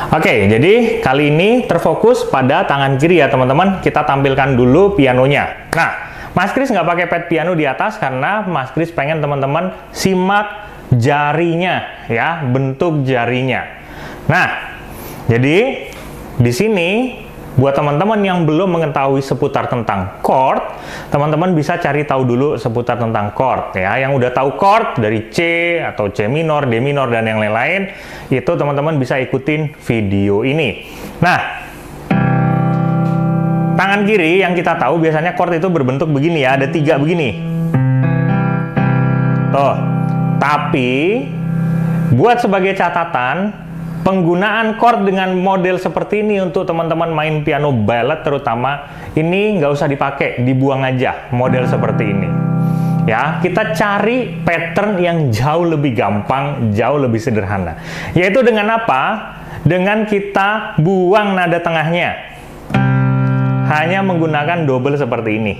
Oke, jadi kali ini terfokus pada tangan kiri ya teman-teman. Kita tampilkan dulu pianonya. Nah, Mas Kris nggak pakai pad piano di atas karena Mas Kris pengen teman-teman simak jarinya ya, bentuk jarinya. Nah, jadi di sini buat teman-teman yang belum mengetahui seputar tentang chord, teman-teman bisa cari tahu dulu seputar tentang chord ya. Yang udah tahu chord dari C atau C minor, D minor dan yang lain-lain, itu teman-teman bisa ikutin video ini. Nah, tangan kiri yang kita tahu biasanya chord itu berbentuk begini ya, ada 3 begini. Tuh. Tapi buat sebagai catatan, penggunaan chord dengan model seperti ini untuk teman-teman main piano ballad terutama, ini nggak usah dipakai, dibuang aja model seperti ini. Ya, kita cari pattern yang jauh lebih gampang, jauh lebih sederhana. Yaitu dengan apa? Dengan kita buang nada tengahnya. Hanya menggunakan double seperti ini.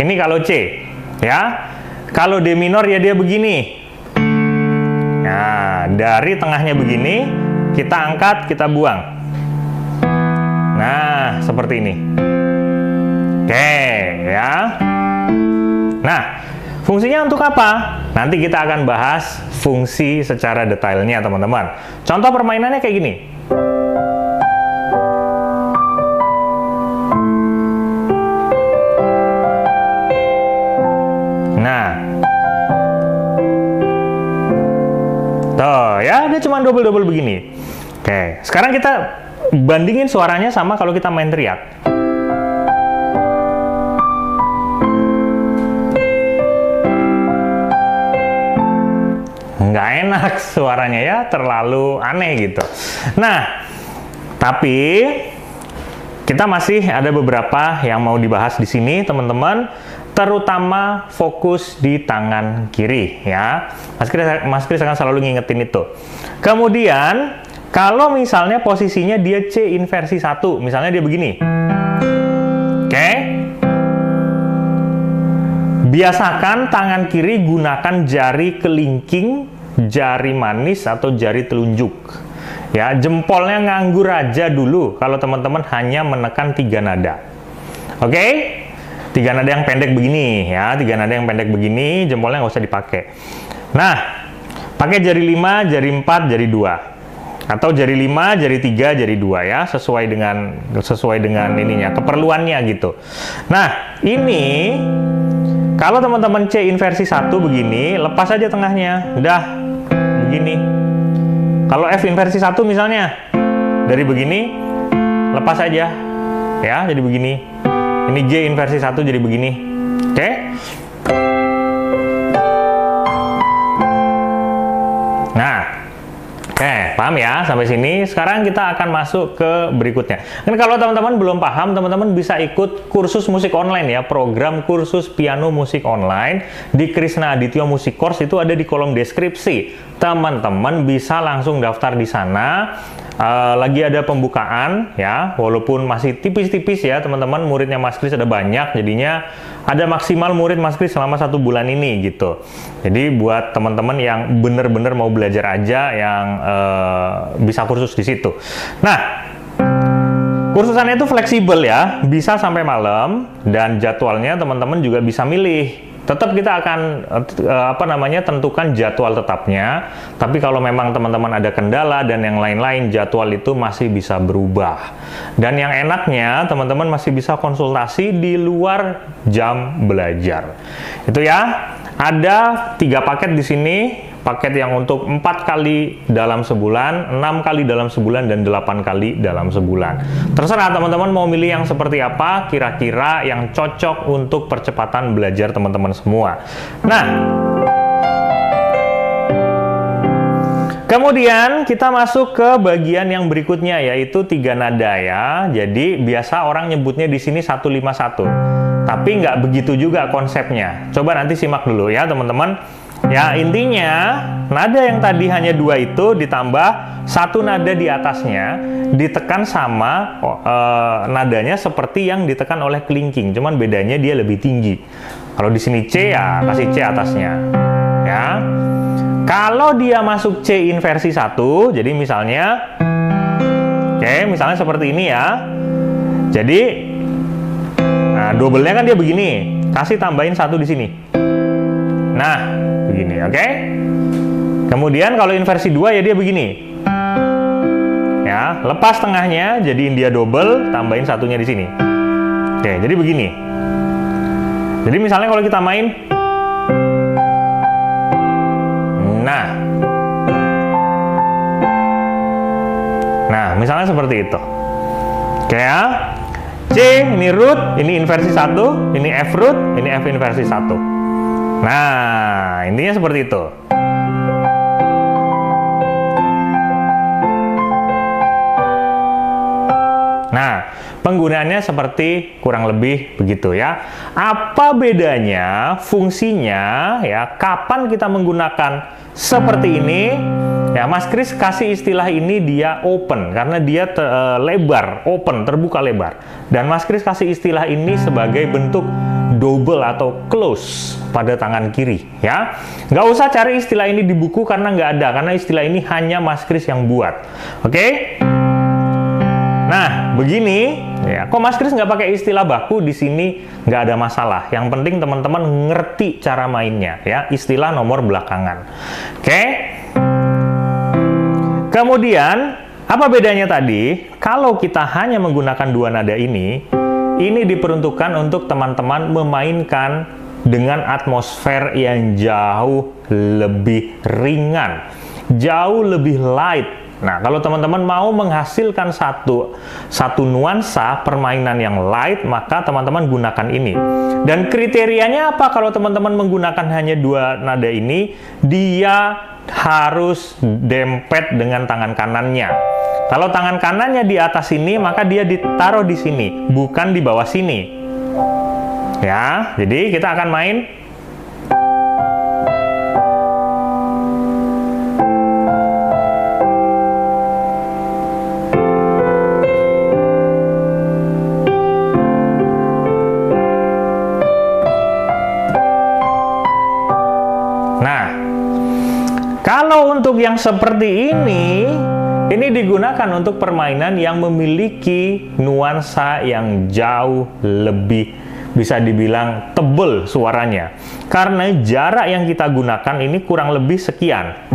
Ini kalau C, ya. Kalau D minor ya dia begini. Nah, dari tengahnya begini, kita angkat, kita buang. Nah, seperti ini. Oke, ya. Nah, fungsinya untuk apa? Nanti kita akan bahas fungsi secara detailnya, teman-teman. Contoh permainannya kayak gini. Nah. Tuh, ya, dia cuma double-double begini. Oke, sekarang kita bandingin suaranya sama kalau kita main teriak. Nggak enak suaranya ya, terlalu aneh gitu. Nah, tapi kita masih ada beberapa yang mau dibahas di sini, teman-teman. Terutama fokus di tangan kiri ya. Mas Kris akan selalu ngingetin itu. Kemudian kalau misalnya posisinya dia C inversi 1, misalnya dia begini. Oke. Biasakan tangan kiri gunakan jari kelingking, jari manis atau jari telunjuk. Ya, jempolnya nganggur aja dulu kalau teman-teman hanya menekan 3 nada. Oke? 3 nada yang pendek begini ya, 3 nada yang pendek begini, jempolnya nggak usah dipakai. Nah, pakai jari 5, jari 4, jari 2. Atau jari 5, jari 3, jari 2 ya, sesuai dengan ininya, keperluannya gitu. Nah, ini kalau teman-teman C inversi 1 begini, lepas aja tengahnya. Udah begini. Kalau F inversi 1 misalnya dari begini, lepas aja. Ya, jadi begini. Ini G inversi 1 jadi begini. Oke? Nah, oke, paham ya sampai sini? Sekarang kita akan masuk ke berikutnya. Dan kalau teman-teman belum paham, teman-teman bisa ikut kursus musik online ya, program kursus piano musik online di Krisna Aditya Music Course, itu ada di kolom deskripsi. Teman-teman bisa langsung daftar di sana. Lagi ada pembukaan ya, walaupun masih tipis-tipis ya teman-teman, muridnya Mas Kris ada banyak, jadinya ada maksimal murid Mas Kris selama 1 bulan ini gitu. Jadi buat teman-teman yang bener-bener mau belajar aja, yang bisa kursus di situ. Nah, kursusannya itu fleksibel ya, bisa sampai malam, dan jadwalnya teman-teman juga bisa milih. Tetap kita akan tentukan jadwal tetapnya, tapi kalau memang teman-teman ada kendala dan yang lain-lain, jadwal itu masih bisa berubah. Dan yang enaknya teman-teman masih bisa konsultasi di luar jam belajar. Itu ya. Ada 3 paket di sini. Paket yang untuk 4 kali dalam sebulan, 6 kali dalam sebulan, dan 8 kali dalam sebulan. Terserah teman-teman mau milih yang seperti apa, kira-kira yang cocok untuk percepatan belajar teman-teman semua. Nah, kemudian kita masuk ke bagian yang berikutnya, yaitu 3 nada ya. Jadi biasa orang nyebutnya di sini 151. Tapi nggak begitu juga konsepnya. Coba nanti simak dulu ya teman-teman. Ya, intinya nada yang tadi hanya 2 itu ditambah 1 nada di atasnya, ditekan sama nadanya seperti yang ditekan oleh kelingking, cuman bedanya dia lebih tinggi. Kalau di sini C ya kasih C atasnya. Ya. Kalau dia masuk C inversi 1, jadi misalnya Oke, misalnya seperti ini ya. Jadi, nah, double-nya kan dia begini. Kasih tambahin 1 di sini. Nah, begini, oke? Kemudian kalau inversi 2 ya dia begini. Ya, lepas tengahnya, jadiin dia double, tambahin 1-nya di sini. Oke, jadi begini. Jadi misalnya kalau kita main, nah, misalnya seperti itu. Oke ya. C, ini root, ini inversi 1, ini F root, ini F inversi 1. Nah, intinya seperti itu. Nah, penggunaannya seperti kurang lebih begitu ya. Apa bedanya, fungsinya ya, kapan kita menggunakan seperti ini? Ya, Mas Kris kasih istilah ini dia open karena dia lebar, open, terbuka lebar. Dan Mas Kris kasih istilah ini sebagai bentuk double atau close pada tangan kiri ya. Nggak usah cari istilah ini di buku karena nggak ada, karena istilah ini hanya Mas Kris yang buat. Oke? Nah, begini ya. Kok Mas Kris nggak pakai istilah baku di sini? Nggak ada masalah. Yang penting teman-teman ngerti cara mainnya ya. Istilah nomor belakangan. Oke? Kemudian, apa bedanya tadi? Kalau kita hanya menggunakan 2 nada ini diperuntukkan untuk teman-teman memainkan dengan atmosfer yang jauh lebih ringan, jauh lebih light. Nah, kalau teman-teman mau menghasilkan satu nuansa permainan yang light, maka teman-teman gunakan ini. Dan kriterianya apa kalau teman-teman menggunakan hanya 2 nada ini? Dia harus dempet dengan tangan kanannya. Kalau tangan kanannya di atas sini, maka dia ditaruh di sini, bukan di bawah sini. Ya, jadi kita akan main. Kalau untuk yang seperti ini digunakan untuk permainan yang memiliki nuansa yang jauh lebih, bisa dibilang tebal suaranya. Karena jarak yang kita gunakan ini kurang lebih sekian.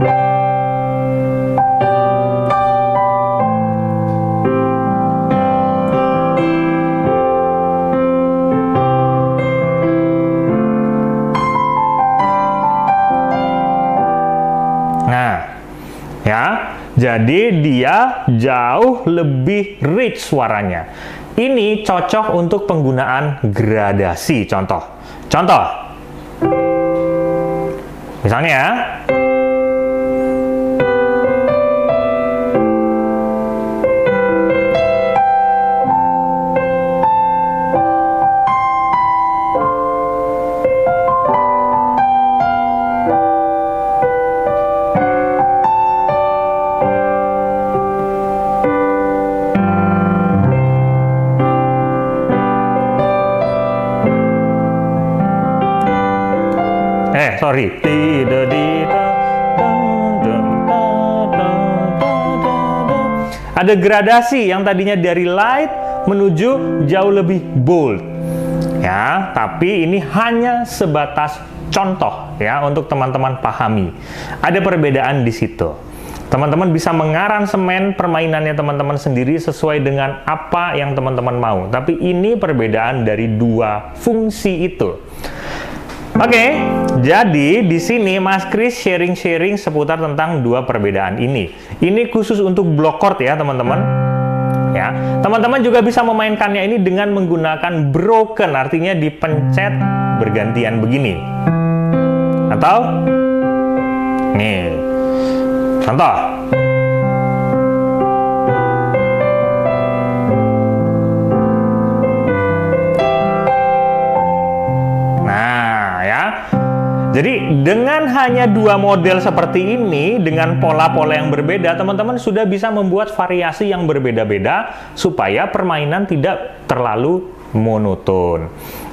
Ya, jadi dia jauh lebih rich suaranya. Ini cocok untuk penggunaan gradasi. Contoh, misalnya ya. Sorry. Ada gradasi yang tadinya dari light menuju jauh lebih bold. Ya, tapi ini hanya sebatas contoh ya untuk teman-teman pahami. Ada perbedaan di situ. Teman-teman bisa mengaransemen permainannya teman-teman sendiri sesuai dengan apa yang teman-teman mau. Tapi ini perbedaan dari 2 fungsi itu. Oke, jadi di sini Mas Kris sharing-sharing seputar tentang 2 perbedaan ini. Ini khusus untuk block chord ya, teman-teman. Ya, teman-teman juga bisa memainkannya ini dengan menggunakan broken, artinya dipencet bergantian begini. Atau nih. Contoh. Jadi dengan hanya 2 model seperti ini dengan pola-pola yang berbeda, teman-teman sudah bisa membuat variasi yang berbeda-beda supaya permainan tidak terlalu monoton.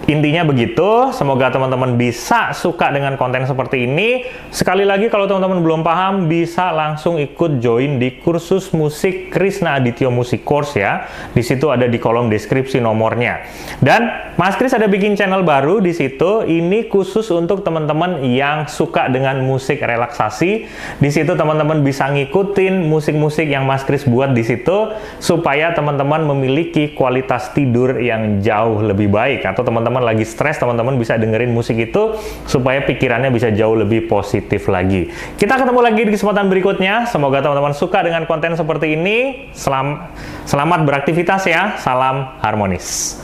Intinya begitu, semoga teman-teman bisa suka dengan konten seperti ini. Sekali lagi kalau teman-teman belum paham, bisa langsung ikut join di kursus musik Krisna Aditya Music Course ya. Di situ ada di kolom deskripsi nomornya. Dan Mas Kris ada bikin channel baru di situ. Ini khusus untuk teman-teman yang suka dengan musik relaksasi. Di situ teman-teman bisa ngikutin musik-musik yang Mas Kris buat di situ supaya teman-teman memiliki kualitas tidur yang jauh lebih baik, atau teman-teman lagi stres, teman-teman bisa dengerin musik itu supaya pikirannya bisa jauh lebih positif lagi. Kita ketemu lagi di kesempatan berikutnya. Semoga teman-teman suka dengan konten seperti ini. Selamat beraktivitas ya. Salam harmonis.